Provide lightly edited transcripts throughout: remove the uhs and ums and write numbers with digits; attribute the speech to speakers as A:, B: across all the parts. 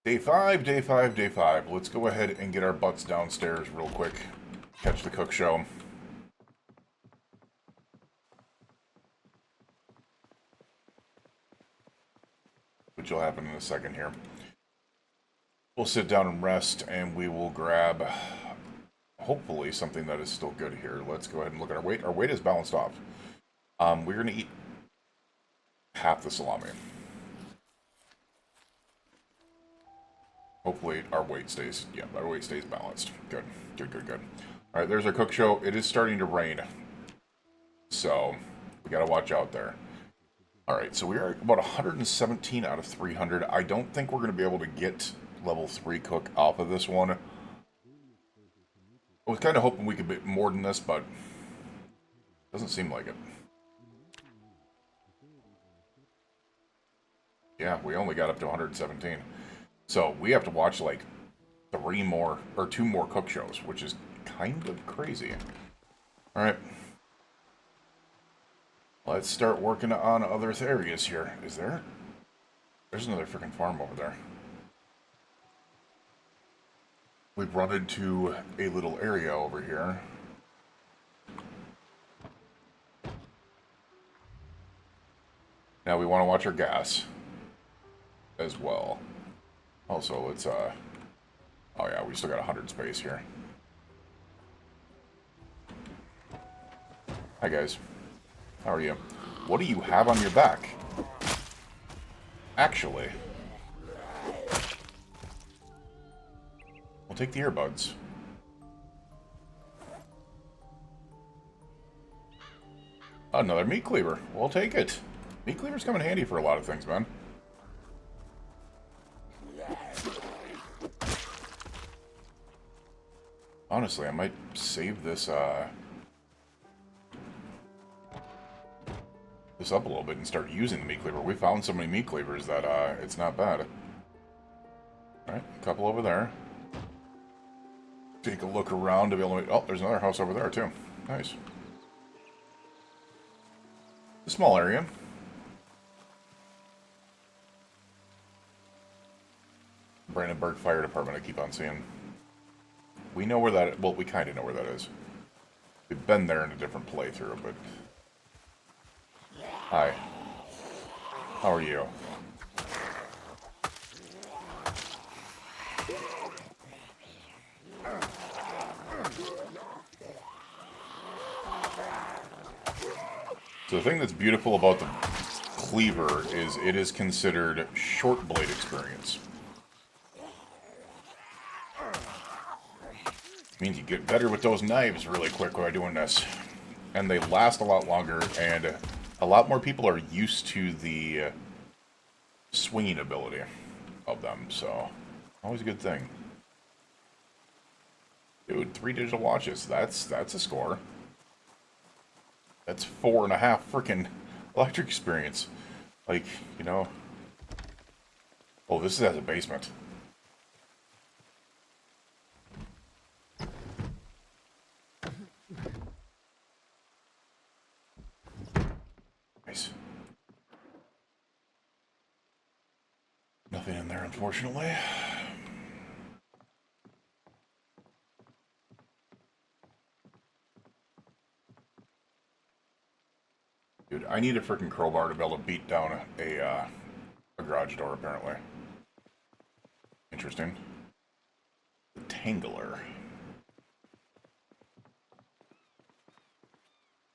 A: Day 5, day 5, day 5. Let's go ahead and get our butts downstairs real quick. Catch the cook show. Which will happen in a second here. We'll sit down and rest, and we will grab, hopefully, something that is still good here. Let's go ahead and look at our weight. Our weight is balanced off. We're going to eat half the salami. Hopefully our weight stays, our weight stays balanced. Good, good, good, good. All right, there's our cook show. It is starting to rain, so we got to watch out there. All right, so we are about 117 out of 300. I don't think we're going to be able to get level 3 cook off of this one. I was kind of hoping we could get more than this, but doesn't seem like it. Yeah, we only got up to 117. So we have to watch like 2 more cook shows, which is kind of crazy. All right. Let's start working on other areas here. Is there? There's another freaking farm over there. We've run into a little area over here. Now we want to watch our gas as well. Also, let's, oh yeah, we still got 100 space here. Hi guys. How are you? What do you have on your back? Actually. We'll take the earbuds. Another meat cleaver. We'll take it. Meat cleavers come in handy for a lot of things, man. Honestly, I might save this, this up a little bit and start using the meat cleaver. We found so many meat cleavers that, it's not bad. Alright, a couple over there. Take a look around to be able to... Oh, there's another house over there, too. Nice. A small area. Brandenburg Fire Department, I keep on seeing. We know where that... Well, we kind of know where that is. We've been there in a different playthrough, but... Hi. How are you? So the thing that's beautiful about the cleaver is it is considered short blade experience. Means you get better with those knives really quick by doing this. And they last a lot longer, and a lot more people are used to the swinging ability of them, so always a good thing. Dude, 3 digital watches, that's a score. That's 4.5 freaking electric experience. Like, you know. Oh, this has a basement. Nice. Nothing in there, unfortunately. Dude, I need a freaking crowbar to be able to beat down a garage door, apparently. Interesting. The Tangler.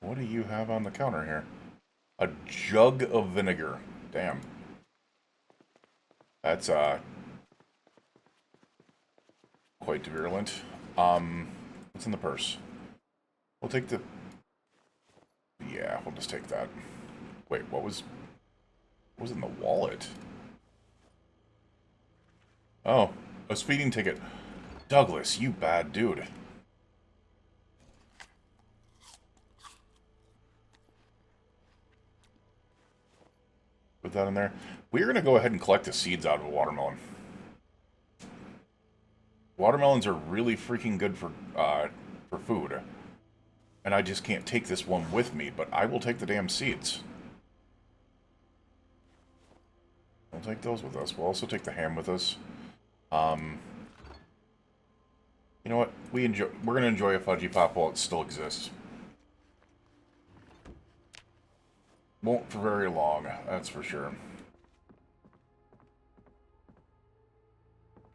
A: What do you have on the counter here? A jug of vinegar. Damn. That's, quite virulent. What's in the purse? We'll take the... Yeah, we'll just take that. Wait, what was in the wallet? Oh, a speeding ticket. Douglas, you bad dude. Put that in there. We're going to go ahead and collect the seeds out of a watermelon. Watermelons are really freaking good for food. And I just can't take this one with me, but I will take the damn seeds. We'll take those with us. We'll also take the ham with us. You know what? We're gonna enjoy a fudgy pop while it still exists. Won't for very long, that's for sure.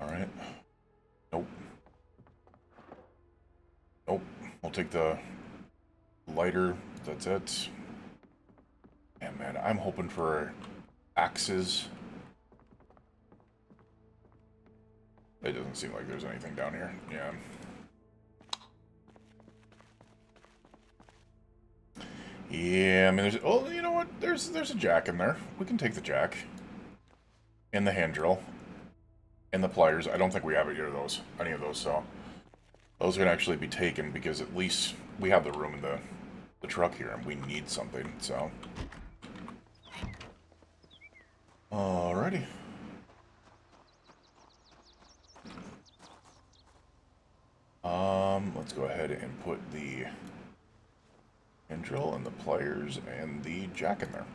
A: Alright. Nope. Nope. We'll take the lighter. That's it. And man, I'm hoping for axes. It doesn't seem like there's anything down here. Yeah. Yeah, I mean, there's... Oh, you know what? There's a jack in there. We can take the jack. And the hand drill. And the pliers. I don't think we have any of those, so... Those can actually be taken, because at least we have the room in the truck here, and we need something, so... Alrighty. Let's go ahead and put the hand drill and the pliers and the jack in there.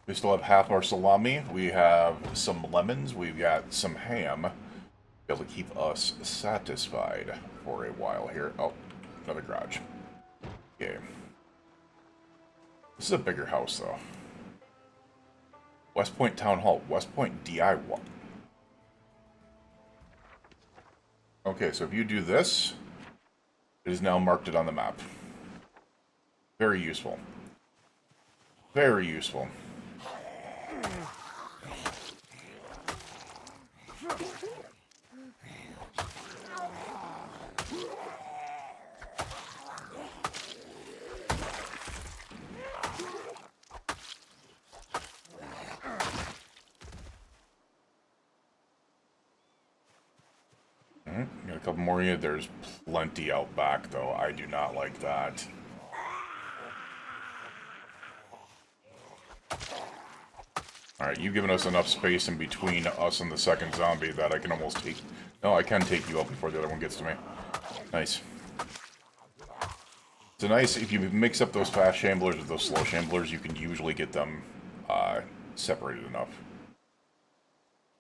A: We still have half our salami. We have some lemons. We've got some ham. Be able to keep us satisfied for a while here. Oh, another garage. Okay. This is a bigger house, though. West Point Town Hall. West Point DIY. Okay, so if you do this, it is now marked it on the map. Very useful. Very useful. Got a couple more here. There's plenty out back, though. I do not like that. Alright, you've given us enough space in between us and the second zombie that I can almost take... No, I can take you out before the other one gets to me. Nice. So nice, if you mix up those fast shamblers with those slow shamblers, you can usually get them separated enough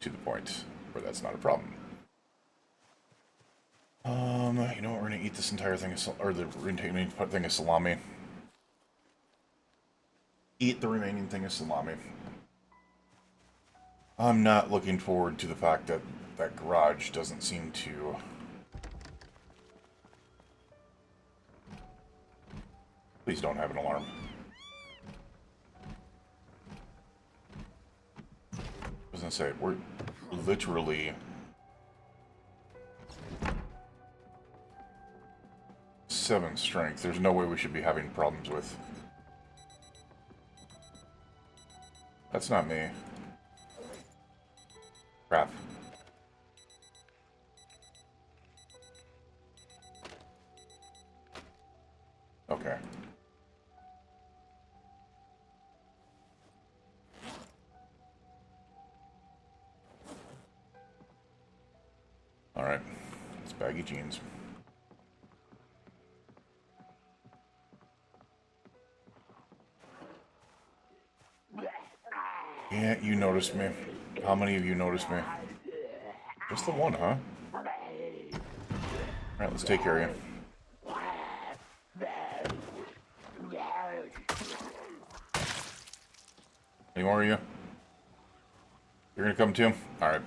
A: to the point where that's not a problem. You know what? We're gonna eat this entire thing of thing of salami. Eat the remaining thing of salami. I'm not looking forward to the fact that that garage doesn't seem to... Please don't have an alarm. I was gonna say, we're literally... 7 strength. There's no way we should be having problems with. That's not me. Crap. Okay. Alright. It's baggy jeans. Yeah, you noticed me. How many of you noticed me? Just the one, huh? Alright, let's take care of you. Any more of you? You're gonna come too? Alright.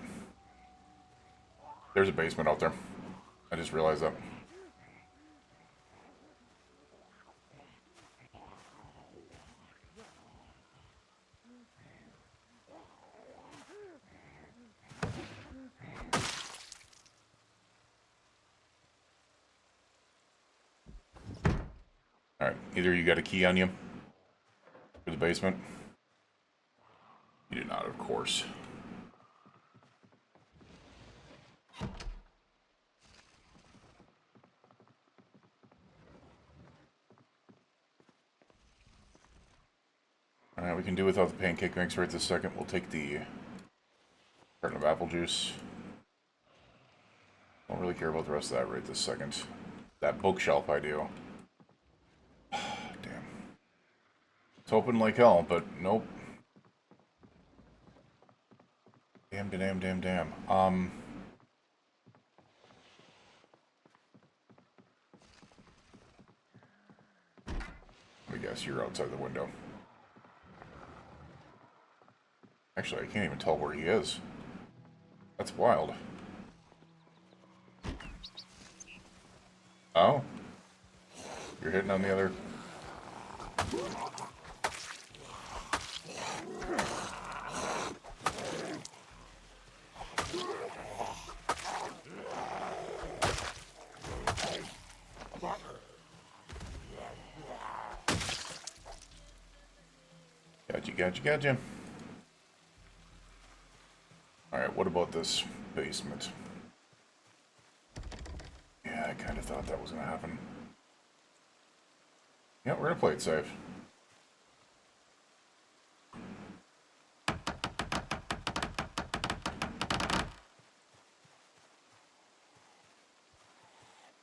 A: There's a basement out there. I just realized that. Alright, either you got a key on you for the basement. You do not, of course. Alright, we can do without the pancake mix right this second. We'll take the carton of apple juice. Don't really care about the rest of that right this second. That bookshelf I do. Damn. It's open like hell, but nope. Damn. Let me guess, you're outside the window. Actually, I can't even tell where he is. That's wild. Oh? You're hitting on the other... Gotcha. Alright, what about this basement? Yeah, I kind of thought that was going to happen. Yeah, we're going to play it safe.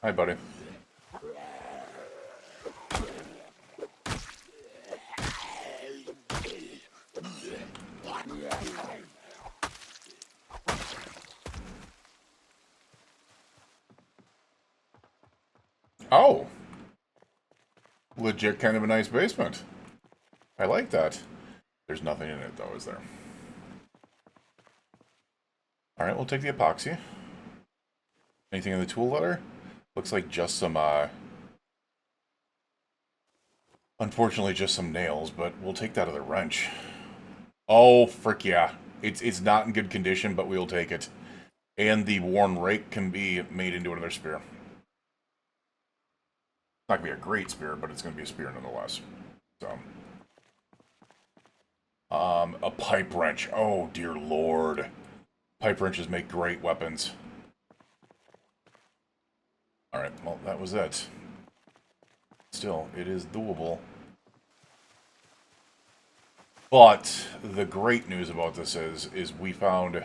A: Hi, buddy. Oh! Legit kind of a nice basement. I like that. There's nothing in it, though, is there? Alright, we'll take the epoxy. Anything in the tool letter? Looks like just some, unfortunately, just some nails, but we'll take that other wrench. Oh, frick yeah. It's not in good condition, but we'll take it. And the worn rake can be made into another spear. It's not going to be a great spear, but it's going to be a spear nonetheless. So. A pipe wrench. Oh, dear lord. Pipe wrenches make great weapons. Alright, well, that was it. Still, it is doable. But the great news about this is we found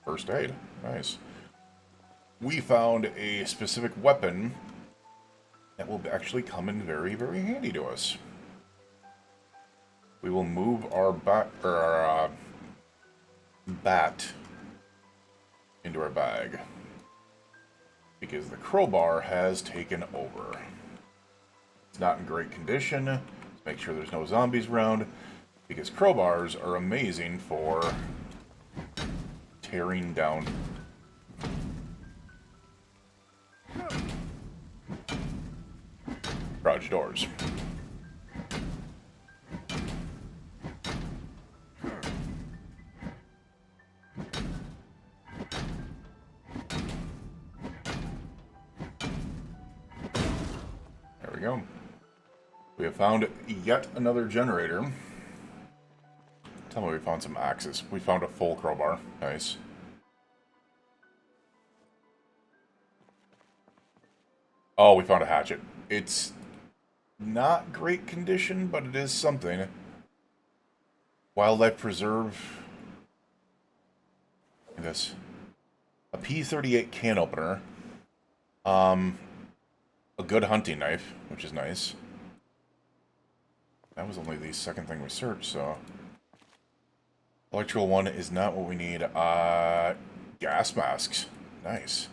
A: first aid. Nice. We found a specific weapon that will actually come in very, very handy to us. We will move our bat into our bag because the crowbar has taken over. It's not in great condition. Let's make sure there's no zombies around because crowbars are amazing for tearing down garage doors. There we go. We have found yet another generator. Tell me we found some axes. We found a full crowbar. Nice. Oh, we found a hatchet. It's not great condition, but it is something. Wildlife preserve. Look at this. A P38 can opener. A good hunting knife, which is nice. That was only the second thing we searched, so... Electrical one is not what we need. Gas masks. Nice.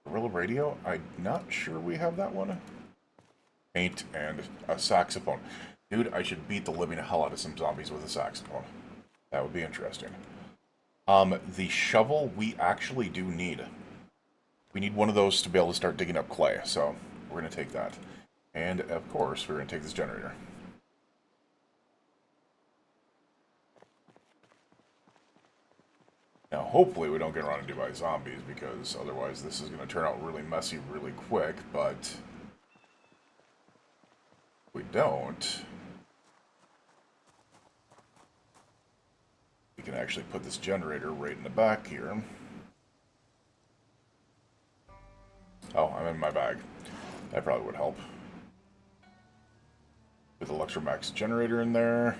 A: Gorilla radio? I'm not sure we have that one. Paint and a saxophone. Dude, I should beat the living hell out of some zombies with a saxophone. That would be interesting. The shovel we actually do need. We need one of those to be able to start digging up clay, so we're going to take that. And, of course, we're going to take this generator. Now, hopefully we don't get run into by zombies, because otherwise this is going to turn out really messy really quick, but if we don't, we can actually put this generator right in the back here. Oh, I'm in my bag. That probably would help. With Electromax generator in there.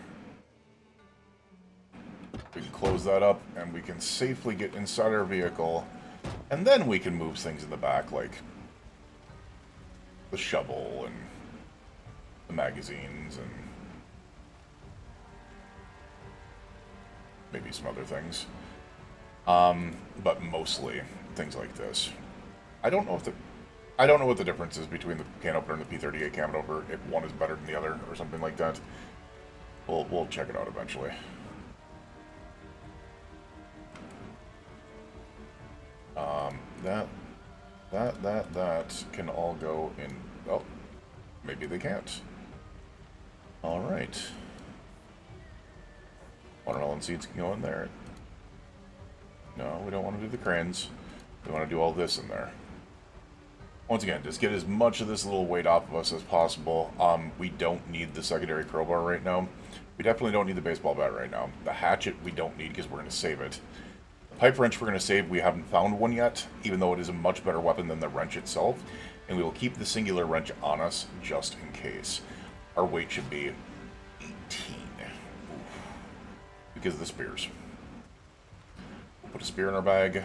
A: We can close that up, and we can safely get inside our vehicle, and then we can move things in the back, like the shovel and the magazines and maybe some other things. But mostly things like this. I don't know if the I don't know what the difference is between the can opener and the P38 can opener. If one is better than the other or something like that. We'll check it out eventually. That can all go in. Oh, maybe they can't. All right. Watermelon seeds can go in there. No, we don't want to do the crayons. We want to do all this in there. Once again, just get as much of this little weight off of us as possible. We don't need the secondary crowbar right now. We definitely don't need the baseball bat right now. The hatchet we don't need because we're going to save it. The pipe wrench we're going to save. We haven't found one yet, even though it is a much better weapon than the wrench itself. And we will keep the singular wrench on us just in case. Our weight should be 18. Oof. Because of the spears. We'll put a spear in our bag,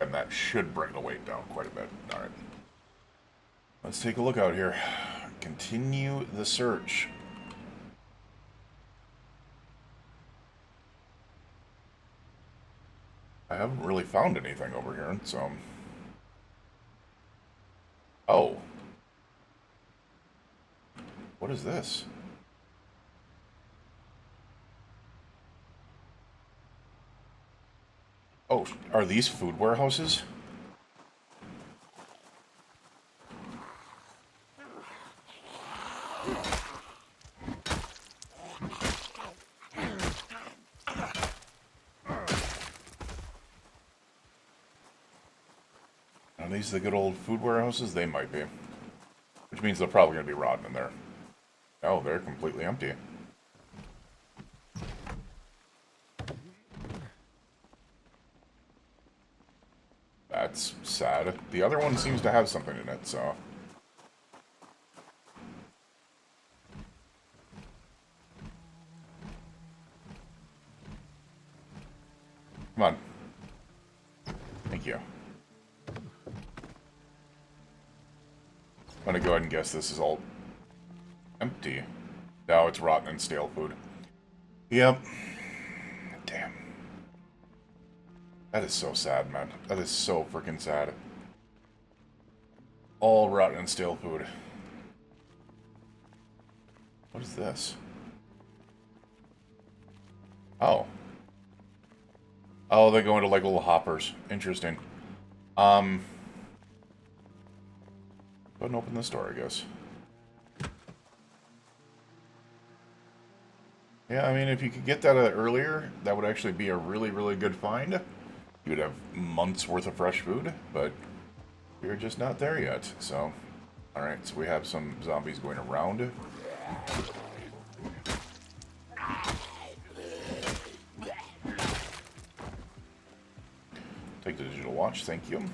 A: and that should bring the weight down quite a bit. Alright. Let's take a look out here. Continue the search. I haven't really found anything over here, so... Oh. What is this? Oh, are these food warehouses? Are these the good old food warehouses? They might be. Which means they're probably going to be rotten in there. Oh, they're completely empty. That's sad. The other one seems to have something in it, so... Come on. Thank you. I'm gonna go ahead and guess this is all empty. No, it's rotten and stale food. Yep. Damn. That is so sad, man. That is so freaking sad. All rotten and stale food. What is this? Oh. Oh, they go into like little hoppers. Interesting. Go ahead and open this door, I guess. Yeah, I mean, if you could get that earlier, that would actually be a really, really good find. You would have months worth of fresh food, but we're just not there yet, so... Alright, so we have some zombies going around. Take the digital watch, thank you.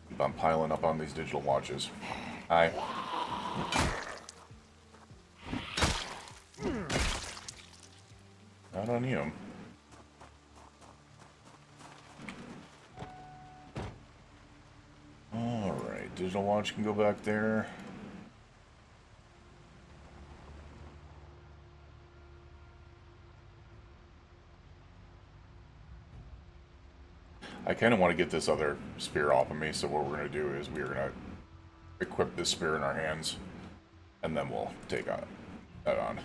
A: Keep on piling up on these digital watches. Hi. Not on you. Alright, digital watch can go back there. I kind of want to get this other spear off of me, so what we're going to do is we're going to equip this spear in our hands, and then we'll take that on.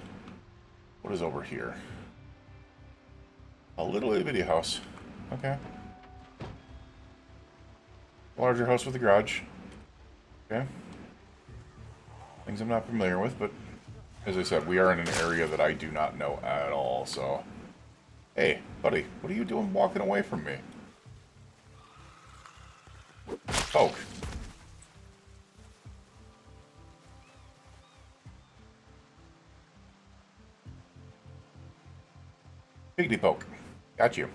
A: What is over here? A little itty-bitty house. Okay. Larger house with a garage. Okay. Things I'm not familiar with, but as I said, we are in an area that I do not know at all, so... Hey, buddy, what are you doing walking away from me? Poke. Piggity poke. Got you.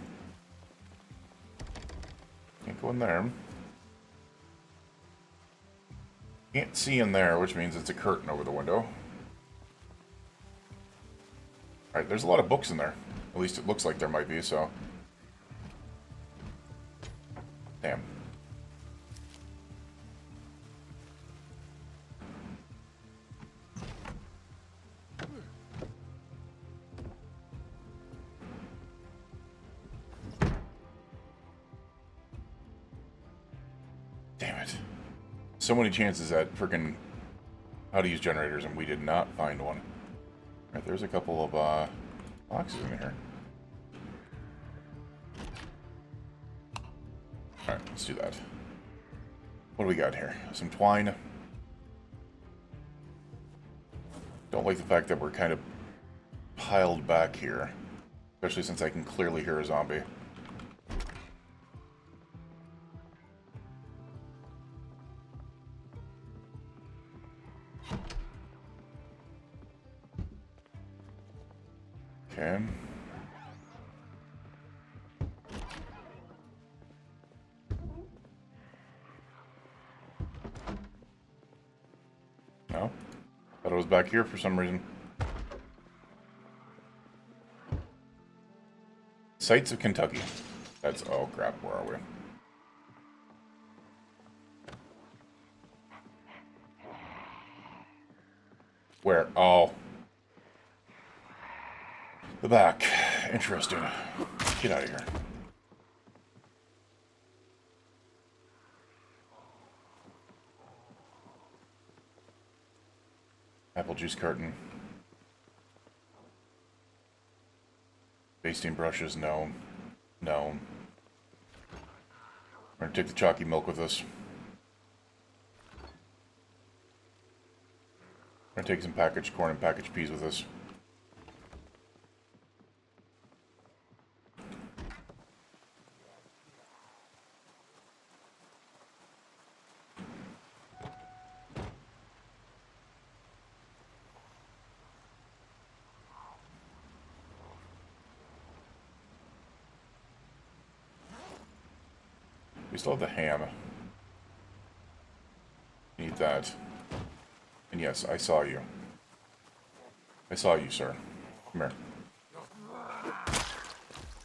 A: Can't go in there. Can't see in there, which means it's a curtain over the window. Alright, there's a lot of books in there. At least it looks like there might be, so... Damn. Damn it. So many chances at freaking how to use generators, and we did not find one. Alright, there's a couple of boxes in here. Alright, let's do that. What do we got here? Some twine. Don't like the fact that we're kind of piled back here. Especially since I can clearly hear a zombie. Okay. No? Thought it was back here for some reason. Sights of Kentucky. That's... oh crap, where are we? Where? Oh. The back. Interesting. Get out of here. Apple juice carton. Basting brushes, no. No. We're gonna take the chalky milk with us. We're gonna take some packaged corn and packaged peas with us. We still have the ham. Need that. And yes, I saw you. I saw you, sir. Come here.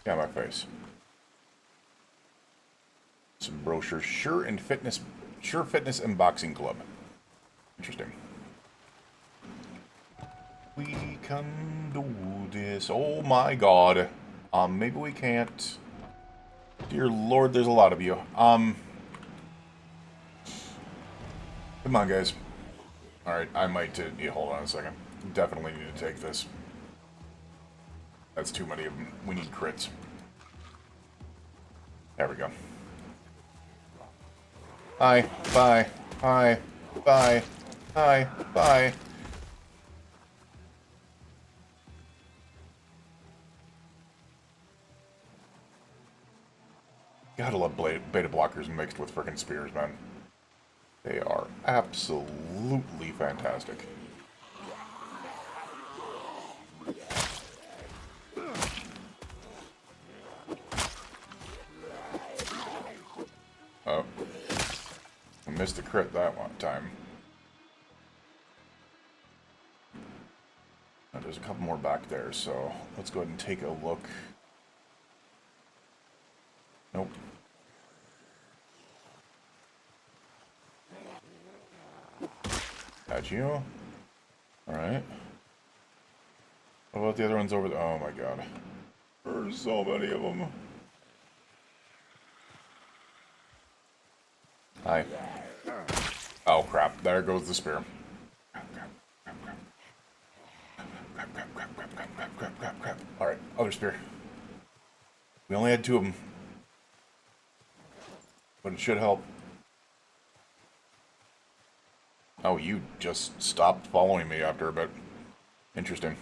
A: Get out of my face. Some brochures. Sure Fitness Unboxing Club. Interesting. We can do this. Oh my god. Maybe we can't. Dear Lord, there's a lot of you. Come on, guys. Alright, I might... yeah, hold on a second. Definitely need to take this. That's too many of them. We need crits. There we go. Hi. Bye. Hi. Bye. Hi. Bye. Gotta love beta blockers mixed with frickin' spears, man. They are absolutely fantastic. Oh. I missed the crit that one time. Now, there's a couple more back there, so let's go ahead and take a look. Nope. Got you. Alright. What about the other ones over there? Oh my god. There's so many of them. Hi. Oh crap. There goes the spear. Crap. Alright, other spear. We only had 2 of them. But it should help. Oh, you just stopped following me after a bit. Interesting.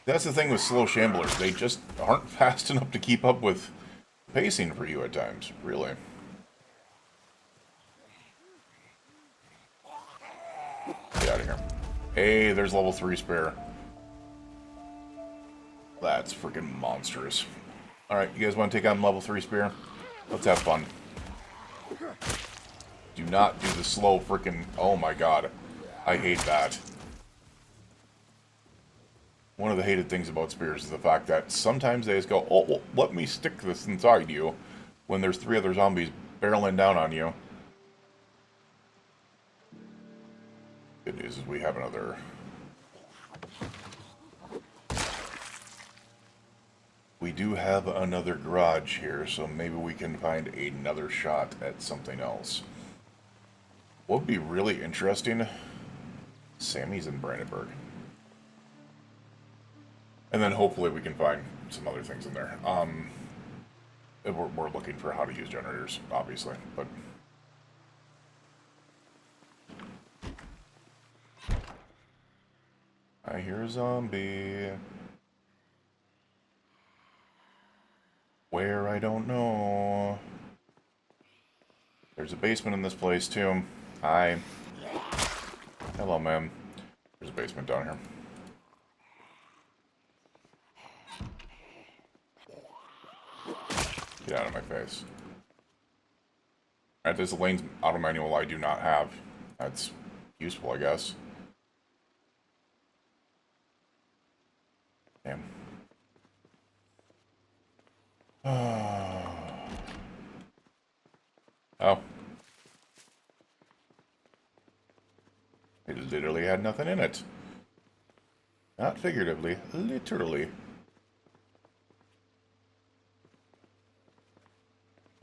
A: That's the thing with slow shamblers. They just aren't fast enough to keep up with pacing for you at times. Really. Get out of here. Hey, there's level 3 spare. That's freaking monstrous. Alright, you guys want to take on level 3 spear? Let's have fun. Do not do the slow freaking... oh my god. I hate that. One of the hated things about spears is the fact that sometimes they just go, oh, well, let me stick this inside you, when there's 3 other zombies barreling down on you. Good news is we have another... we do have another garage here, so maybe we can find another shot at something else. What would be really interesting, Sammy's in Brandenburg. And then hopefully we can find some other things in there. We're looking for how to use generators, obviously, but... I hear a zombie. Where, I don't know. There's a basement in this place, too. Hi. Hello, ma'am. There's a basement down here. Get out of my face. Alright, there's a lanes auto manual I do not have. That's useful, I guess. Damn. Oh. It literally had nothing in it. Not figuratively, literally.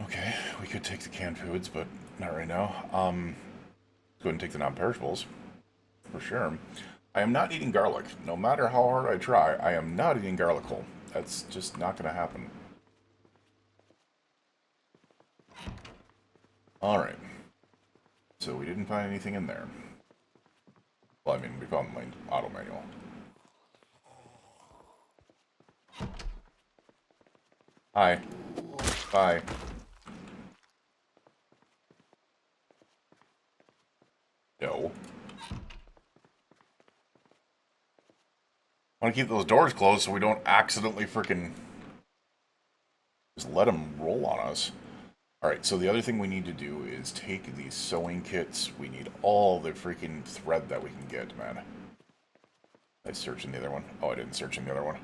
A: Okay, we could take the canned foods, but not right now. Go ahead and take the non-perishables. For sure. I am not eating garlic. No matter how hard I try, I am not eating garlic whole. That's just not going to happen. Alright. So we didn't find anything in there. Well, I mean, we found the lane auto manual. Hi. Bye. No. I want to keep those doors closed so we don't accidentally freaking just let them roll on us. Alright, so the other thing we need to do is take these sewing kits. We need all the freaking thread that we can get, man. Did I search in the other one? Oh, I didn't search in the other one.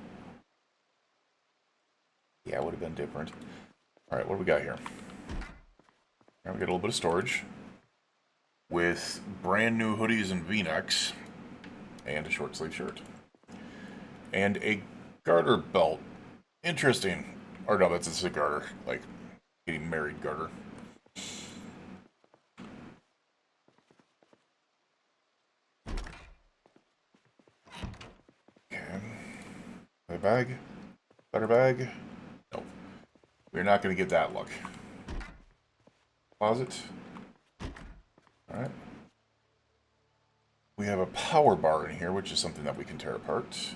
A: Yeah, it would have been different. Alright, what do we got here? Now we got a little bit of storage. With brand new hoodies and V-necks. And a short sleeve shirt. And a garter belt. Interesting. Or no, that's a cigar. Like... getting married garter. Okay. My bag? Better bag? Nope. We're not going to get that luck. Closet. Alright. We have a power bar in here, which is something that we can tear apart.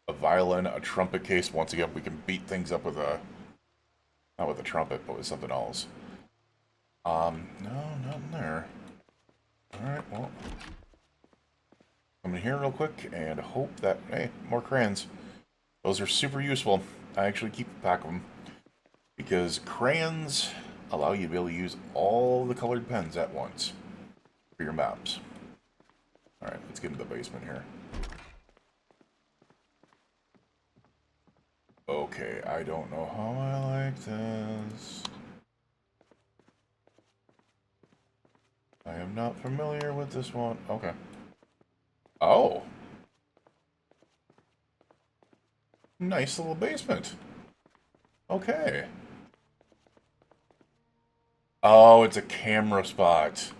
A: A violin, a trumpet case. Once again, we can beat things up with a... not with a trumpet, but with something else. No, nothing there. Alright, well. Come in here real quick and hope that... hey, more crayons. Those are super useful. I actually keep a pack of them. Because crayons allow you to be able to use all the colored pens at once. For your maps. Alright, let's get into the basement here. Okay, I don't know how I like this. I am not familiar with this one. Okay. Oh. Nice little basement. Okay. Oh, it's a camera spot.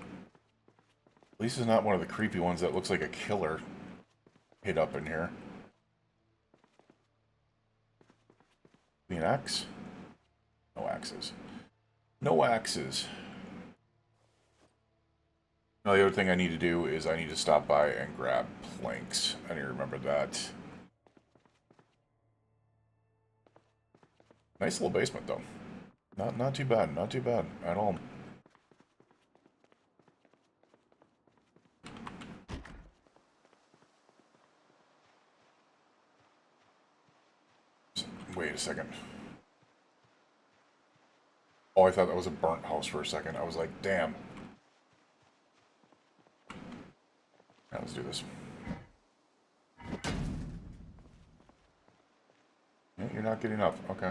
A: At least it's not one of the creepy ones that looks like a killer hid up in here. An axe? No axes. No axes. Now the other thing I need to do is I need to stop by and grab planks. I need to remember that. Nice little basement though. Not too bad, not too bad at all. Wait a second. Oh, I thought that was a burnt house for a second. I was like, damn. Now let's do this. Yeah, you're not getting up. Okay.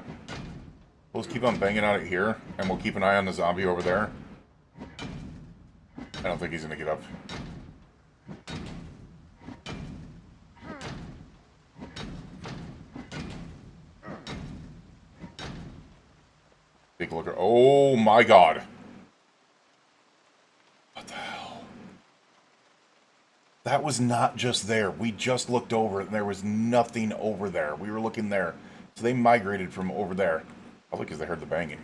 A: We'll just keep on banging out it here, and we'll keep an eye on the zombie over there. I don't think he's gonna get up. a look at... Oh my god. What the hell? That was not just there. We just looked over and there was nothing over there. We were looking there. So they migrated from over there. Probably because they heard the banging.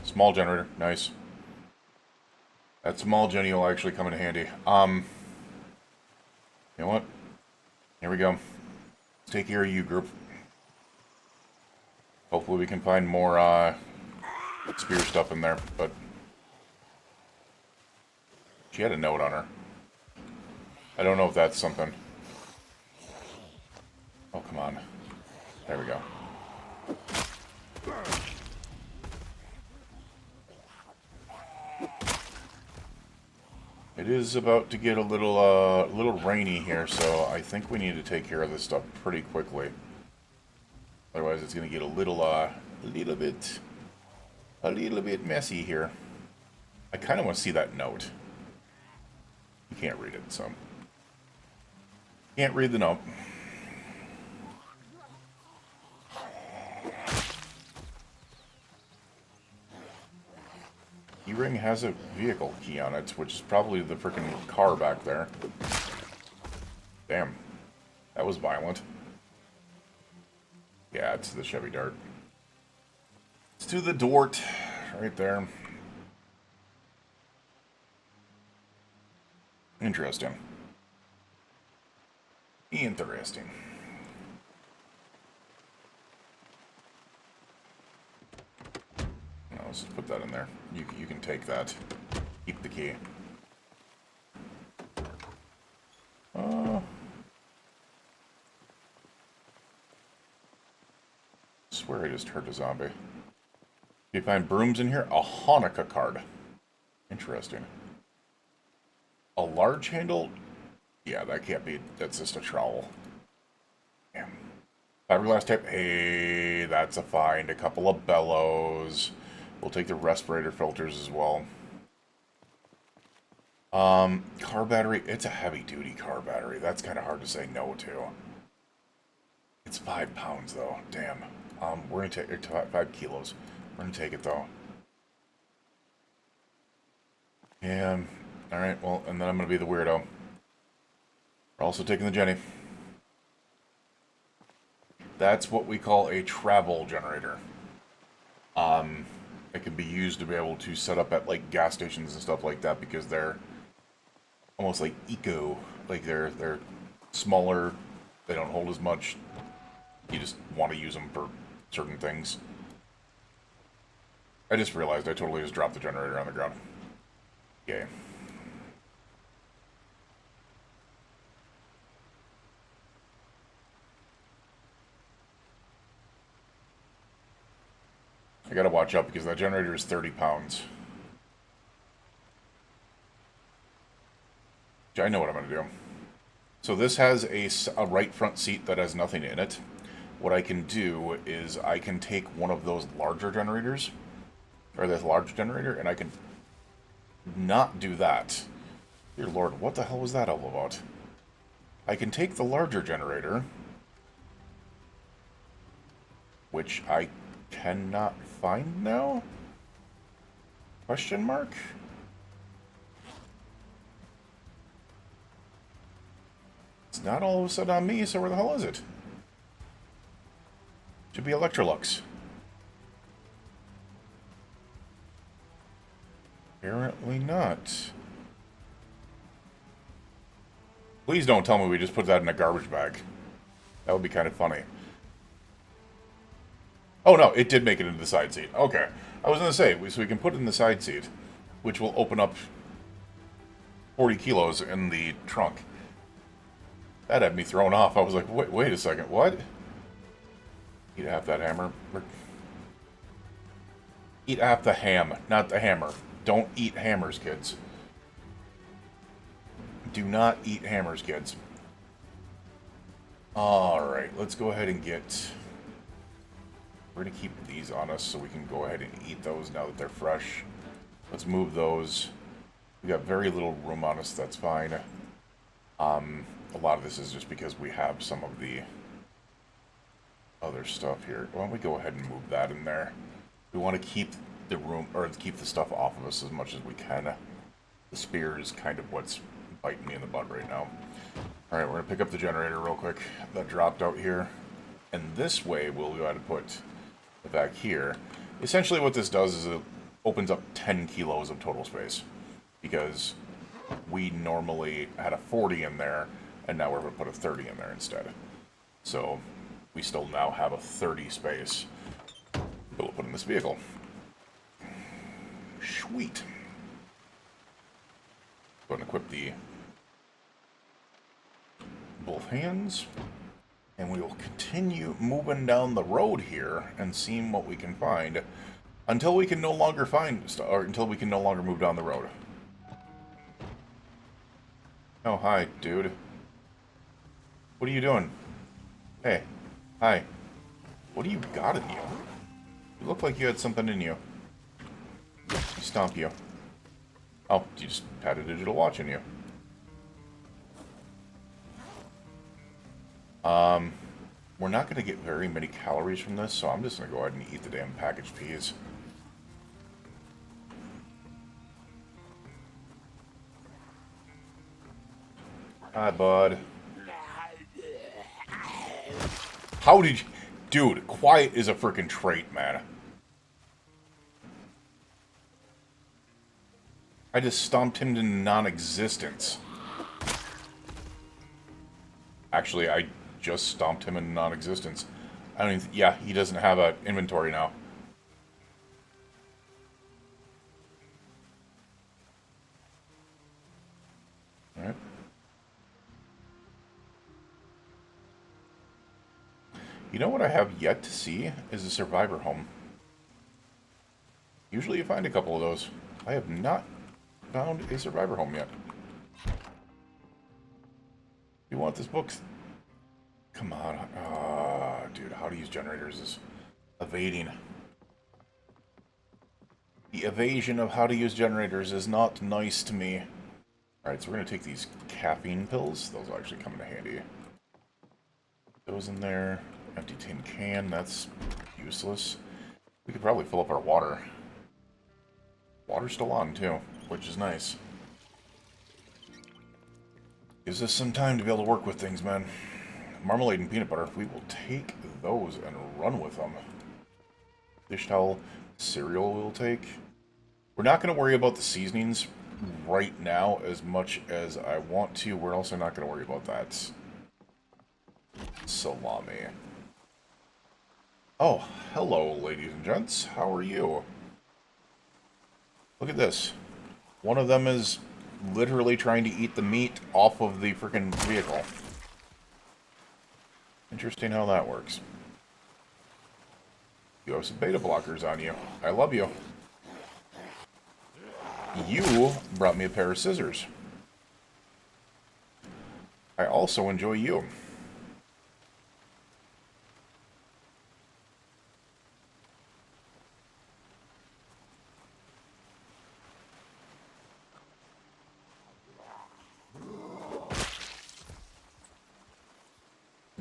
A: Small generator. Nice. That small Jenny will actually come in handy. You know what? Here we go. Let's take care of you, group. Hopefully we can find more, spear stuff in there, but... She had a note on her. I don't know if that's something. Oh, come on. There we go. It is about to get a little rainy here, so I think we need to take care of this stuff pretty quickly. Otherwise, it's going to get a little bit messy here. I kind of want to see that note. You can't read it, so can't read the note. E-ring has a vehicle key on it, which is probably the freaking car back there. Damn. That was violent. Yeah, it's the Chevy Dart. It's to the Dort. Right there. Interesting. Interesting. No, let's just put that in there. You can take that. Keep the key. I swear I just heard a zombie. Do you find brooms in here? A Hanukkah card. Interesting. A large handle? Yeah, that can't be. That's just a trowel. Damn. Fiberglass tape. Hey, that's a find. A couple of bellows. We'll take the respirator filters as well. Car battery. It's a heavy-duty car battery. That's kind of hard to say no to. It's 5 pounds, though. Damn. We're going to take 5 kilos. We're going to take it, though. Yeah. Alright, well, and then I'm going to be the weirdo. We're also taking the Jenny. That's what we call a travel generator. It can be used to be able to set up at, like, gas stations and stuff like that because they're almost like eco. Like, they're smaller. They don't hold as much. You just want to use them for certain things. I just realized I totally just dropped the generator on the ground. Yay. I gotta watch out because that generator is 30 pounds. I know what I'm gonna do. So this has a right front seat that has nothing in it. What I can do is I can take one of those larger generators, or this large generator, and I can not do that. Dear Lord, what the hell was that all about? I can take the larger generator, which I cannot find now? Question mark? It's not all of a sudden on me, so where the hell is it? Should be Electrolux. Apparently not. Please don't tell me we just put that in a garbage bag. That would be kind of funny. Oh no, it did make it into the side seat. Okay. I was going to say, so we can put it in the side seat, which will open up 40 kilos in the trunk. That had me thrown off. I was like, wait a second, what? Eat half that hammer. Eat half the ham, not the hammer. Don't eat hammers, kids. Do not eat hammers, kids. Alright, let's go ahead and get... We're going to keep these on us so we can go ahead and eat those now that they're fresh. Let's move those. We got very little room on us, that's fine. a lot of this is just because we have some of the other stuff here. Why don't we go ahead and move that in there? We want to keep the room, or keep the stuff off of us as much as we can. The spear is kind of what's biting me in the butt right now. Alright, we're going to pick up the generator real quick. That dropped out here. And this way, we'll go ahead and put it back here. Essentially what this does is it opens up 10 kilos of total space. Because we normally had a 40 in there, and now we're going to put a 30 in there instead. So, we still now have a 30 space. But we'll put in this vehicle. Sweet. Go ahead and equip the both hands. And we will continue moving down the road here and seeing what we can find until we can no longer find stuff, or until we can no longer move down the road. Oh, hi, dude. What are you doing? Hey. Hi. What do you got in you? You look like you had something in you. Stomp you. Oh, you just had a digital watch in you. We're not going to get very many calories from this, so I'm just going to go ahead and eat the damn packaged peas. Hi, bud. How did you... Dude, quiet is a freaking trait, man. I just stomped him into non-existence. Actually, I just stomped him into non-existence. I don't even... Yeah, he doesn't have an inventory now. Alright. You know what I have yet to see is a survivor home. Usually you find a couple of those. I have not found a survivor home yet. You want this book? Come on. Dude, how to use generators is evading. The evasion of how to use generators is not nice to me. Alright, so we're going to take these caffeine pills. Those will actually come in handy. Those in there. Empty tin can. That's useless. We could probably fill up our water. Water's still on, too, which is nice. Gives us some time to be able to work with things, man. Marmalade and peanut butter. We will take those and run with them. Dish towel. Cereal we'll take. We're not going to worry about the seasonings right now as much as I want to. We're also not going to worry about that. Salami. Oh, hello, ladies and gents. How are you? Look at this. One of them is literally trying to eat the meat off of the freaking vehicle. Interesting how that works. You have some beta blockers on you. I love you. You brought me a pair of scissors. I also enjoy you.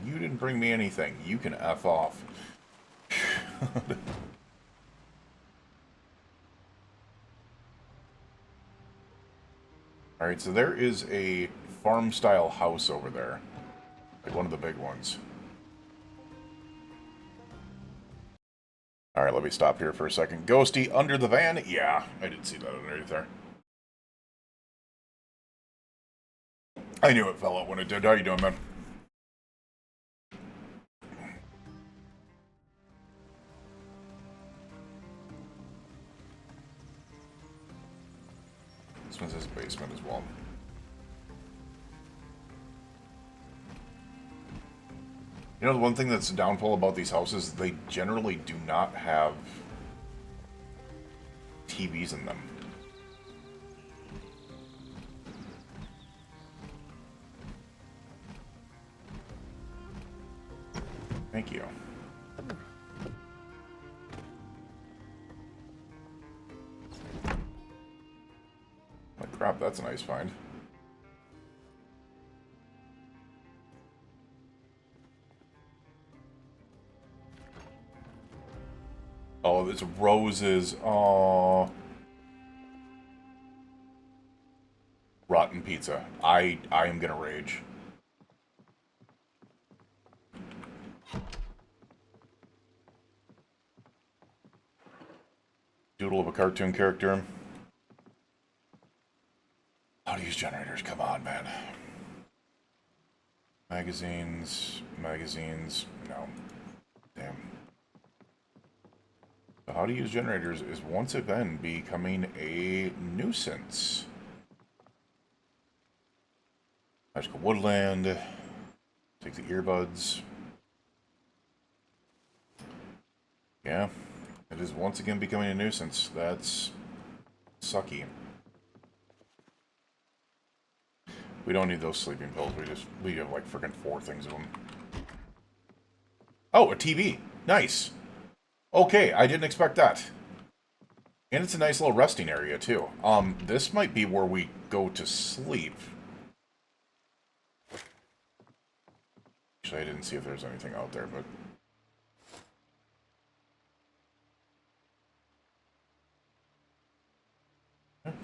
A: You didn't bring me anything. You can F off. Alright, so there is a farm-style house over there. Like one of the big ones. Alright, let me stop here for a second. Ghosty, under the van? Yeah, I did see that underneath there. I knew it fell out when it did. How you doing, man? This one's his basement as well. You know, the one thing that's a downfall about these houses, they generally do not have TVs in them. Thank you. Like crap, that's a nice find. Oh, it's roses. Oh. Rotten pizza. I am gonna rage. Doodle of a cartoon character. How to use generators? Come on, man. Magazines. No. Damn. So how to use generators is once again becoming a nuisance. Magical woodland. Take the earbuds. Yeah. It is once again becoming a nuisance. That's sucky. We don't need those sleeping pills. We have like freaking 4 things of them. Oh, a TV. Nice. Okay, I didn't expect that. And it's a nice little resting area too. This might be where we go to sleep. Actually, I didn't see if there's anything out there, but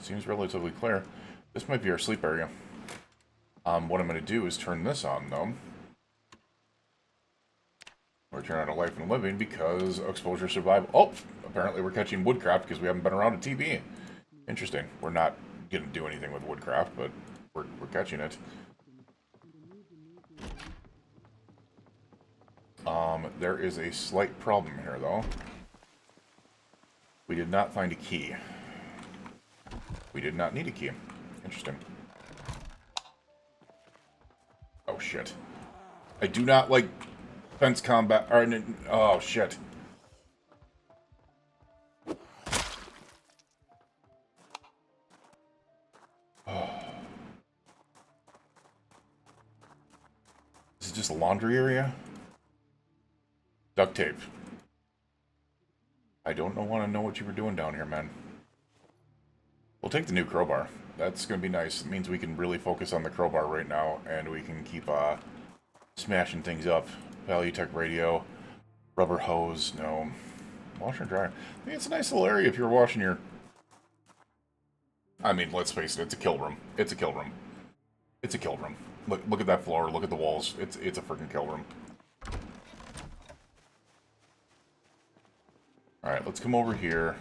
A: seems relatively clear. This might be our sleep area. What I'm going to do is turn this on, though. Or turn on a life and living because exposure survival. Oh, apparently we're catching woodcraft because we haven't been around a TV. Interesting. We're not going to do anything with woodcraft, but we're catching it. There is a slight problem here, though. We did not find a key. We did not need a key. Interesting. Oh, shit. I do not like fence combat. Or, oh, shit. Oh. Is it just a laundry area? Duct tape. I don't want to know what you were doing down here, man. We'll take the new crowbar. That's going to be nice. It means we can really focus on the crowbar right now, and we can keep smashing things up. Value Tech radio, rubber hose, no. Washer and dryer. I mean, it's a nice little area if you're washing your... I mean, let's face it, it's a kill room. It's a kill room. It's a kill room. Look at that floor, look at the walls. It's a freaking kill room. Alright, let's come over here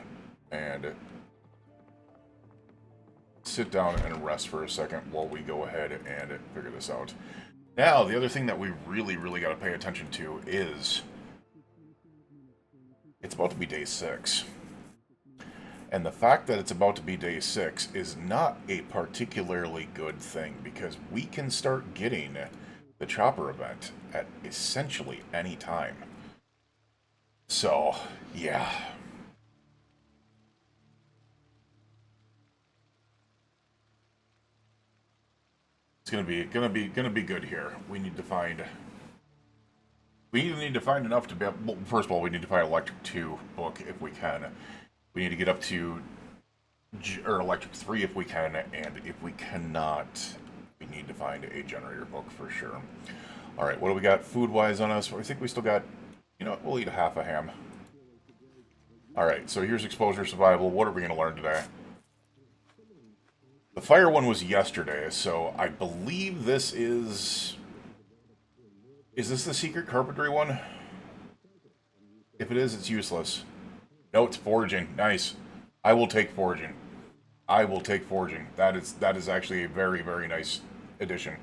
A: and sit down and rest for a second while we go ahead and figure this out. Now, the other thing that we really got to pay attention to is it's about to be day 6. And the fact that it's about to be day 6 is not a particularly good thing because we can start getting the chopper event at essentially any time. So, yeah. It's gonna be good here. We need to find. We either need to find enough to be able, well, first of all, we need to find Electric 2 book if we can. We need to get up to or Electric 3 if we can, and if we cannot, we need to find a generator book for sure. Alright, what do we got food-wise on us? I think we still got, you know, we'll eat a half a ham. Alright, so here's exposure survival. What are we going to learn today? The fire one was yesterday, so I believe this is... Is this the secret carpentry one? If it is, it's useless. No, it's foraging. Nice. I will take foraging. I will take foraging. That is actually a very nice addition.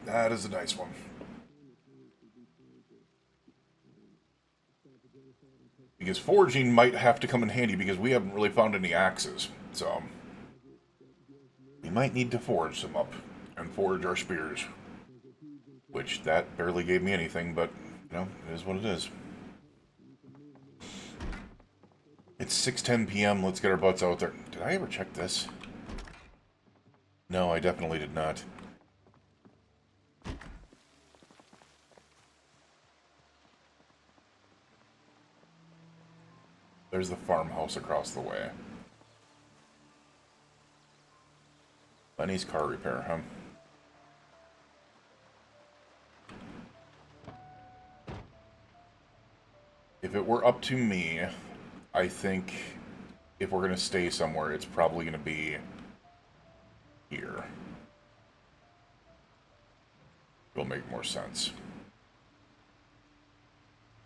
A: That is a nice one. Because foraging might have to come in handy because we haven't really found any axes. So, we might need to forage some up and forage our spears. Which, that barely gave me anything, but, you know, it is what it is. It's 6:10 p.m. Let's get our butts out there. Did I ever check this? No, I definitely did not. There's the farmhouse across the way. Lenny's car repair, huh? If it were up to me, I think if we're going to stay somewhere, it's probably going to be here. It'll make more sense.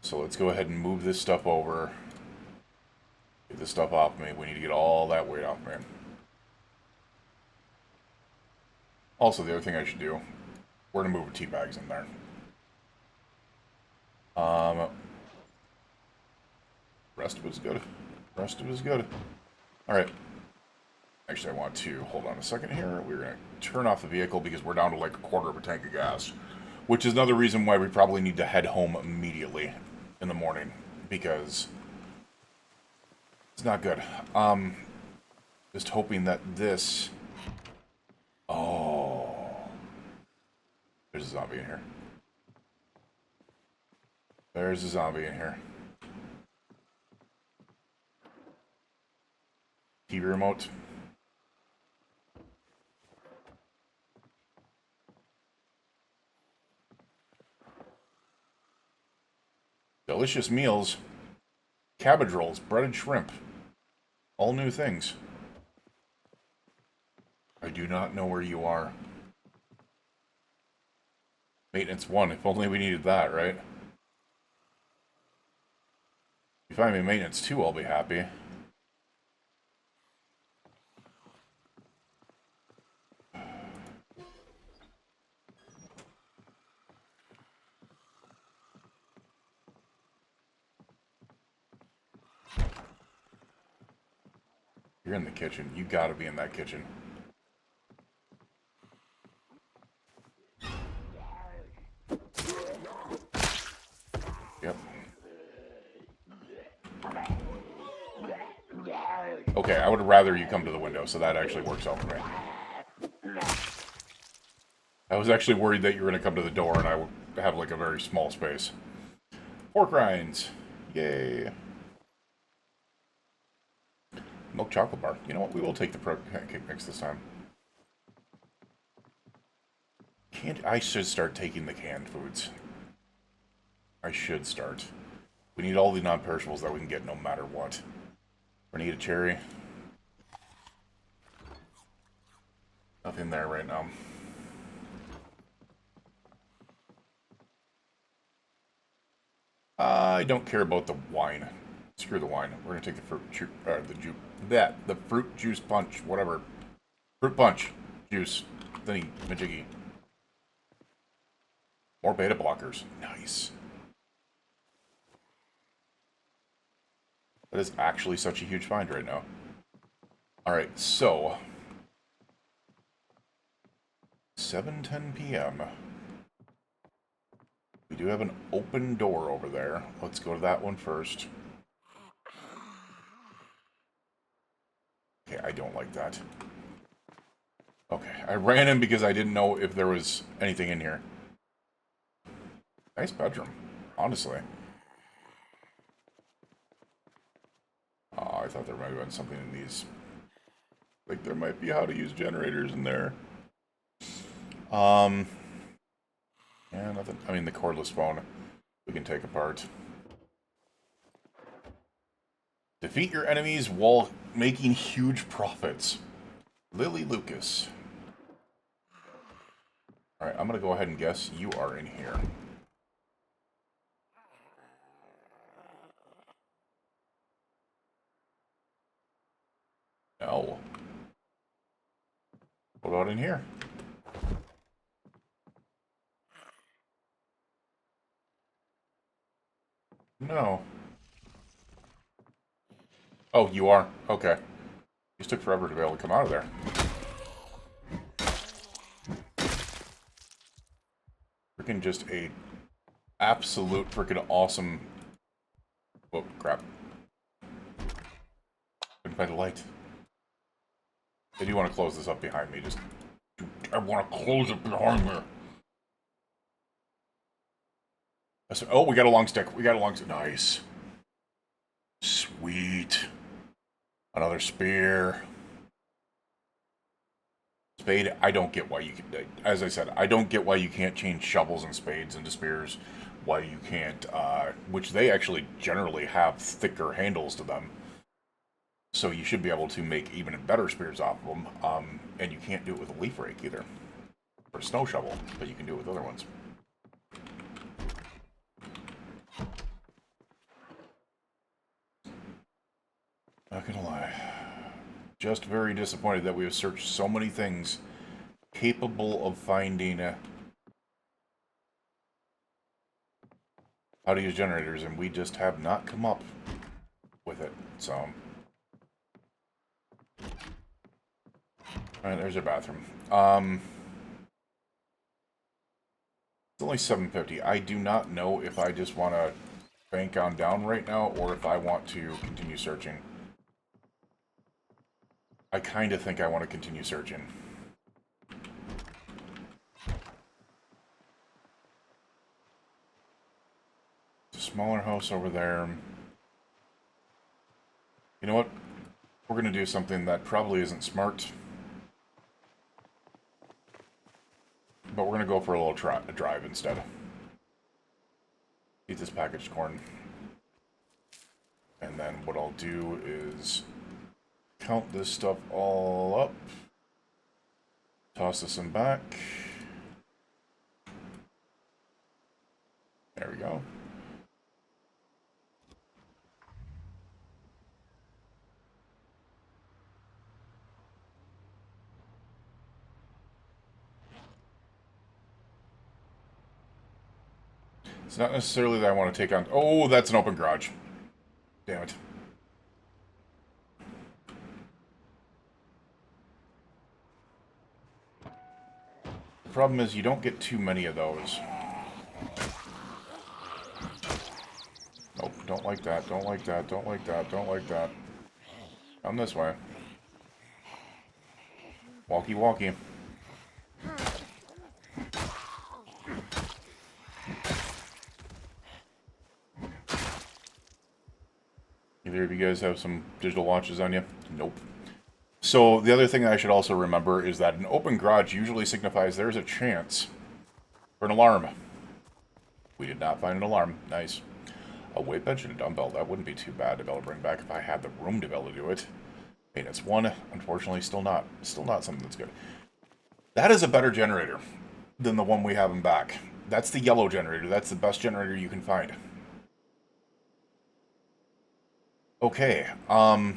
A: So let's go ahead and move this stuff over. Get this stuff off me. We need to get all that weight off me. Also, the other thing I should do, we're going to move tea bags in there. Rest of it is good. Rest of it is good. Alright. Actually, I want to hold on a second here. We're going to turn off the vehicle because we're down to like a quarter of a tank of gas. Which is another reason why we probably need to head home immediately in the morning. Because it's not good. Just hoping that this... Oh. There's a zombie in here. There's a zombie in here. TV remote. Delicious meals. Cabbage rolls, breaded shrimp. All new things. I do not know where you are. Maintenance 1, if only we needed that, right? If you find me maintenance 2, I'll be happy. You're in the kitchen. You gotta be in that kitchen. Yep. Okay, I would rather you come to the window, so that actually works out for me. I was actually worried that you were going to come to the door and I would have like a very small space. Pork rinds. Yay. Milk chocolate bar. You know what? We will take the pancake mix this time. I should start taking the canned foods. I should start. We need all the non-perishables that we can get no matter what. We need a cherry. Nothing there right now. I don't care about the wine. Screw the wine. We're gonna take the the fruit juice punch, whatever. Fruit punch juice thingy majiggy. More beta blockers. Nice. That is actually such a huge find right now. Alright, so 7:10 p.m. We do have an open door over there. Let's go to that one first. Okay, I don't like that. Okay, I ran in because I didn't know if there was anything in here. Nice bedroom, honestly. Oh, I thought there might have been something in these. Like, there might be how to use generators in there. Yeah, nothing. I mean, the cordless phone we can take apart. Defeat your enemies while making huge profits. Lily Lucas. Alright, I'm going to go ahead and guess you are in here. No. What about in here? No. Oh, you are? Okay. Just took forever to be able to come out of there. Freaking just a absolute freaking awesome... Oh, crap. Couldn't find a light. I do want to close this up behind me. I want to close it behind me. Oh, we got a long stick. We got a long stick. Nice. Sweet. Another spear. Spade, I don't get why you can... As I said, I don't get why you can't change shovels and spades into spears. why you can't, which they actually generally have thicker handles to them. So you should be able to make even better spears off of them. And you can't do it with a leaf rake either. Or a snow shovel, but you can do it with other ones. Not gonna lie. Just very disappointed that we have searched so many things capable of finding how to use generators, and we just have not come up with it, so... Alright, there's our bathroom. It's only 750. I do not know if I just want to bank on down right now, or if I want to continue searching. I kind of think I want to continue searching. Smaller house over there. You know what? We're going to do something that probably isn't smart. But we're going to go for a little drive instead. Eat this packaged corn. And then what I'll do is count this stuff all up. Toss this in back. There we go. It's not necessarily that I want to take on... Oh, that's an open garage. Damn it. The problem is you don't get too many of those. Nope, don't like that, don't like that, don't like that, don't like that. Come this way. Walkie walkie. Either of you guys have some digital watches on you? Nope. So the other thing I should also remember is that an open garage usually signifies there's a chance for an alarm. We did not find an alarm. Nice. A weight bench and a dumbbell. That wouldn't be too bad to be able to bring back if I had the room to be able to do it. Maintenance 1, unfortunately, still not something that's good. That is a better generator than the one we have in back. That's the yellow generator. That's the best generator you can find. Okay, I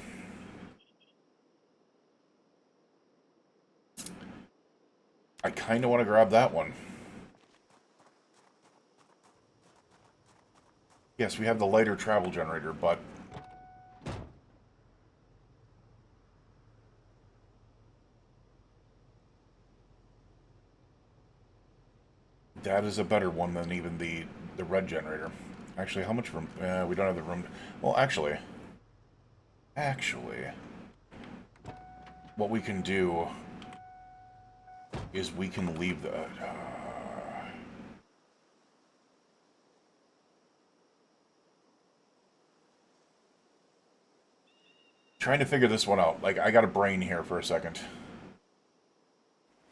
A: kind of want to grab that one. Yes, we have the lighter travel generator, but... that is a better one than even the red generator. Actually, how much room? We don't have the room. Well, actually, what we can do is we can leave the... trying to figure this one out. Like, I got a brain here for a second.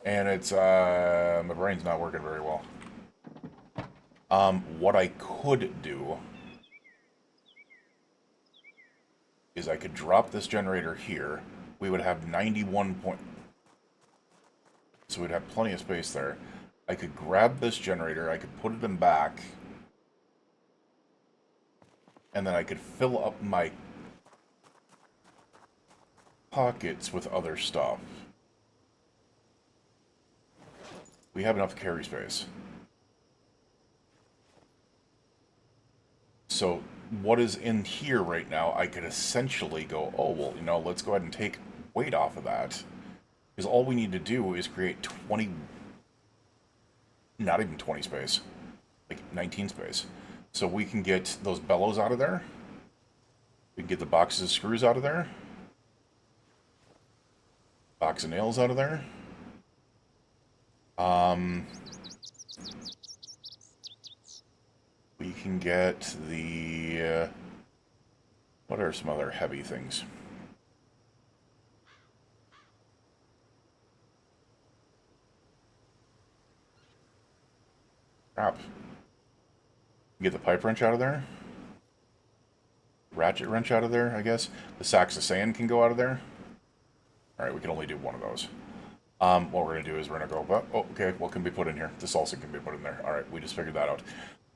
A: And it's, my brain's not working very well. What I could do is I could drop this generator here. We would have 91 point... so we'd have plenty of space there. I could grab this generator, I could put it in back, and then I could fill up my pockets with other stuff. We have enough carry space. So what is in here right now, I could essentially go, oh, well, you know, let's go ahead and take weight off of that. Because all we need to do is create 20... not even 20 space. Like 19 space. So we can get those bellows out of there. We can get the boxes of screws out of there. Box of nails out of there. We can get the... what are some other heavy things? Crap. Get the pipe wrench out of there. Ratchet wrench out of there, I guess. The sacks of sand can go out of there. Alright, we can only do one of those. What we're going to do is we're going to go, oh, okay, what can be put in here? The salsa can be put in there. Alright, we just figured that out.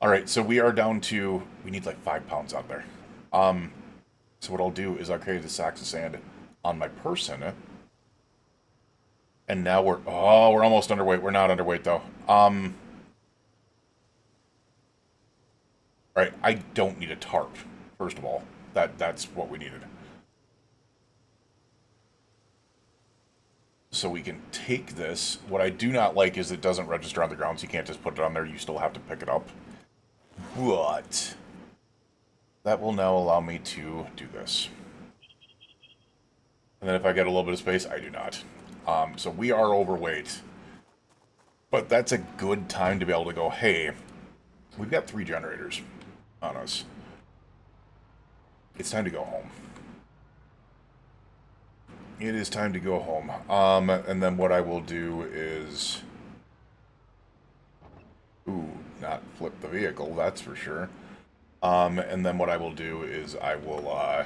A: Alright, so we are down to, we need like 5 pounds out there. So what I'll do is I'll carry the sacks of sand on my person. And now we're almost underweight. We're not underweight though. Alright, I don't need a tarp, first of all. That's what we needed. So we can take this. What I do not like is it doesn't register on the ground, so you can't just put it on there. You still have to pick it up. But that will now allow me to do this. And then if I get a little bit of space, I do not. So we are overweight. But that's a good time to be able to go, hey, we've got 3 generators on us. It's time to go home. It is time to go home. And then what I will do is... Ooh, not flip the vehicle, that's for sure. And then what I will do is I will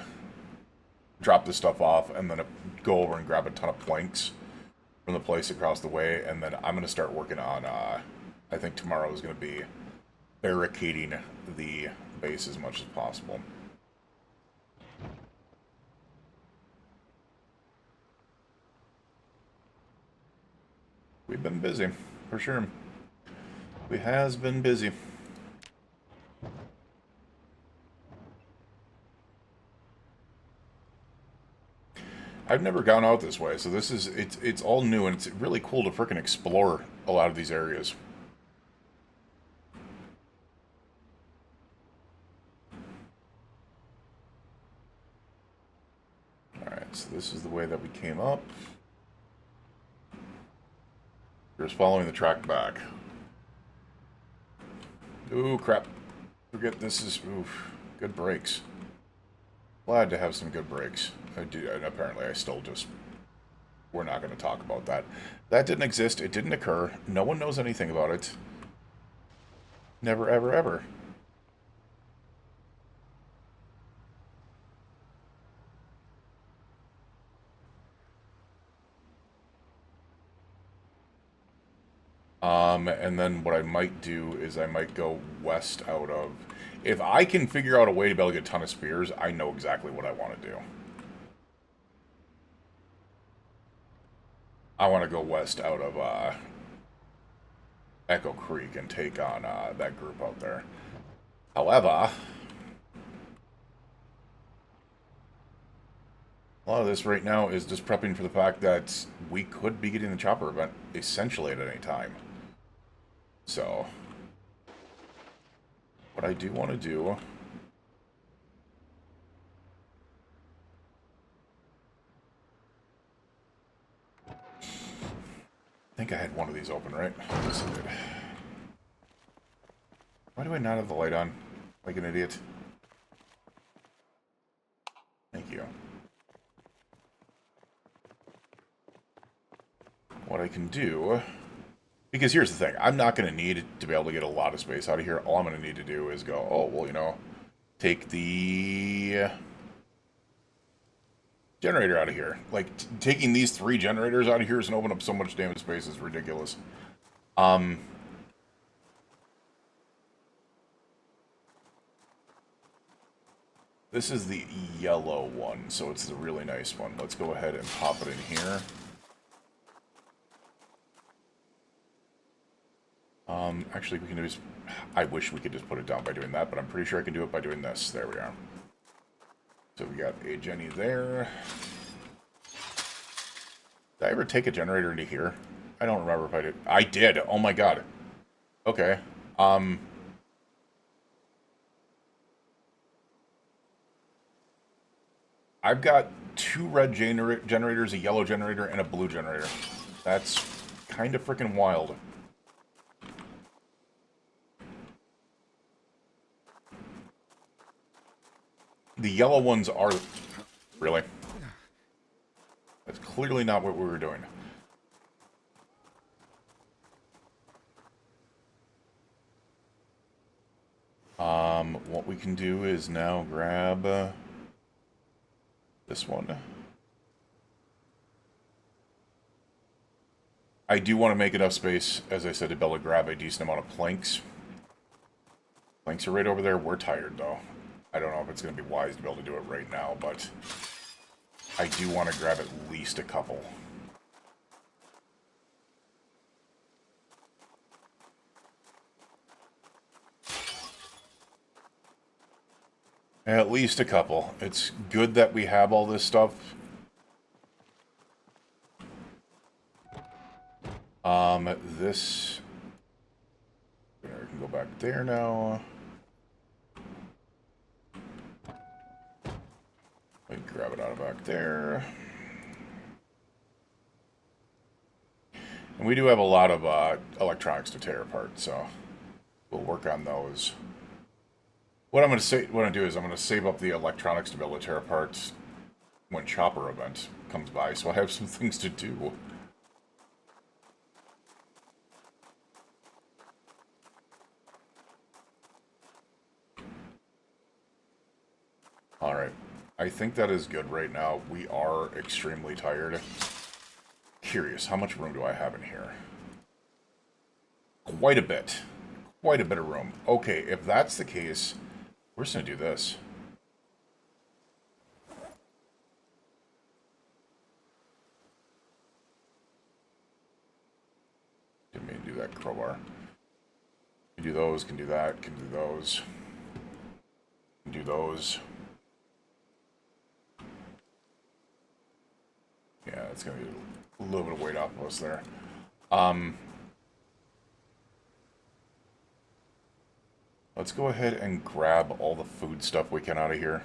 A: drop this stuff off and then go over and grab a ton of planks from the place across the way. And then I'm going to start working on, I think tomorrow is going to be barricading the base as much as possible. We've been busy, for sure. We has been busy. I've never gone out this way, so this is it's all new, and it's really cool to frickin' explore a lot of these areas. Alright, so this is the way that we came up. Just following the track back. Ooh, crap. Forget this is... Oof. Good brakes. Glad to have some good brakes. I do, and apparently I still just... We're not going to talk about that. That didn't exist. It didn't occur. No one knows anything about it. Never, ever, ever. And then what I might do is I might go west out of... If I can figure out a way to be able to get a ton of spears, I know exactly what I want to do. I want to go west out of Echo Creek and take on that group out there. However, a lot of this right now is just prepping for the fact that we could be getting the chopper event essentially at any time. So, what I do want to do... I think I had one of these open, right? Yes, I did. Why do I not have the light on? Like an idiot. Thank you. What I can do... Because here's the thing. I'm not going to need to be able to get a lot of space out of here. All I'm going to need to do is go, oh, well, you know, take the generator out of here. Like, taking these 3 generators out of here is going to open up so much damn space is ridiculous. This is the yellow one, so it's the really nice one. Let's go ahead and pop it in here. Actually, we can just... I wish we could just put it down by doing that, but I'm pretty sure I can do it by doing this. There we are. So we got a Jenny there. Did I ever take a generator into here? I don't remember if I did. I did! Oh my god. Okay. I've got 2 red generators, a yellow generator, and a blue generator. That's kind of freaking wild. The yellow ones are... Really? That's clearly not what we were doing. What we can do is now grab this one. I do want to make enough space, as I said, to be able to grab a decent amount of planks. Planks are right over there. We're tired, though. I don't know if it's going to be wise to be able to do it right now, but I do want to grab at least a couple. At least a couple. It's good that we have all this stuff. This... I can go back there now. Let me grab it out of back there. And we do have a lot of electronics to tear apart, so we'll work on those. What I'm going to do is I'm going to save up the electronics to be able to tear apart when Chopper event comes by, so I have some things to do. Alright, I think that is good right now. We are extremely tired. Curious, how much room do I have in here? Quite a bit. Quite a bit of room. Okay, if that's the case, we're just going to do this. Didn't mean to do that crowbar. Can do those, can do that, can do those. Can do those. Yeah, it's going to be a little bit of weight off of us there. Let's go ahead and grab all the food stuff we can out of here.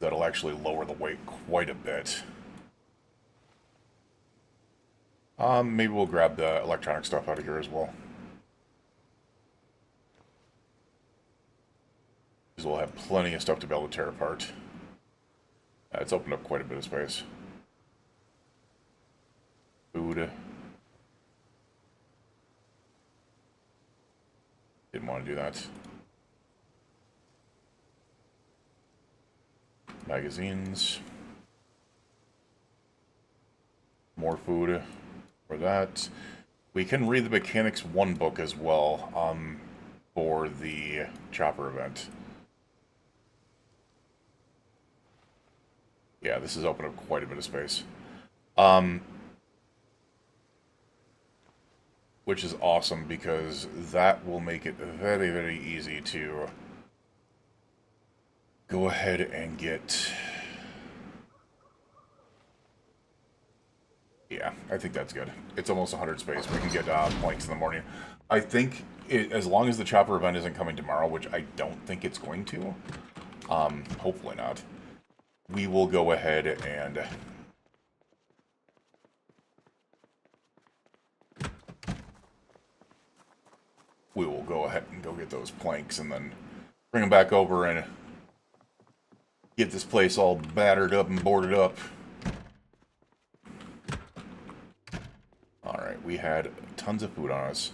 A: That'll actually lower the weight quite a bit. Maybe we'll grab the electronic stuff out of here as well. Because we'll have plenty of stuff to be able to tear apart. It's opened up quite a bit of space. Food. Didn't want to do that. Magazines. More food for that. We can read the Mechanics 1 book as well, for the Chopper event. Yeah, this has opened up quite a bit of space. Which is awesome, because that will make it very, very easy to go ahead and get... Yeah, I think that's good. It's almost 100 space. We can get planks in the morning. I think, as long as the Chopper event isn't coming tomorrow, which I don't think it's going to, hopefully not, we will go ahead and... We will go ahead and go get those planks and then bring them back over and get this place all battered up and boarded up. Alright, we had tons of food on us.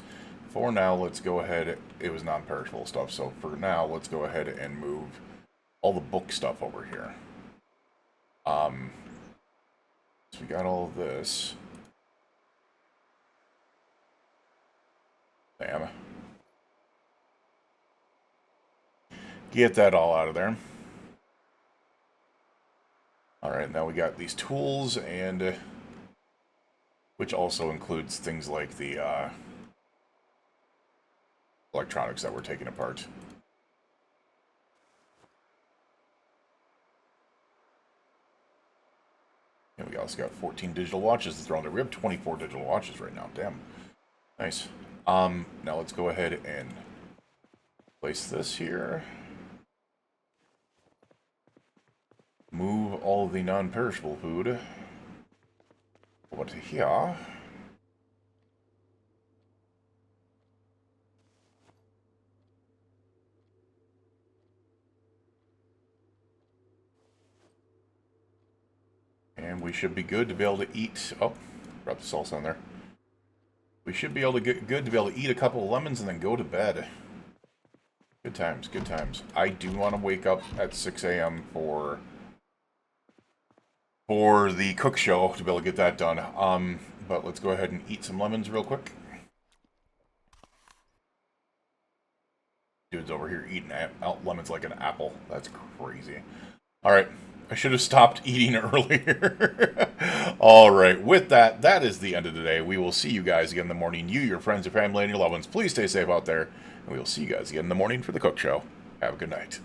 A: For now, let's go ahead. It was non-perishable stuff, so for now, let's go ahead and move all the book stuff over here. So we got all of this. Damn. Get that all out of there. Alright, now we got these tools, and which also includes things like the electronics that we're taking apart. And we also got 14 digital watches to throw in there. We have 24 digital watches right now. Damn. Nice. Now let's go ahead and place this here. Move all of the non-perishable food over to here. And we should be good to be able to eat. Oh, drop the salsa in there. We should be able to get good to be able to eat a couple of lemons and then go to bed. Good times, good times. I do want to wake up at 6 a.m. for the cook show to be able to get that done. But let's go ahead and eat some lemons real quick. Dude's over here eating lemons like an apple. That's crazy. All right. I should have stopped eating earlier. All right. With that, that is the end of the day. We will see you guys again in the morning. You, your friends, your family, and your loved ones. Please stay safe out there. And we will see you guys again in the morning for the cook show. Have a good night.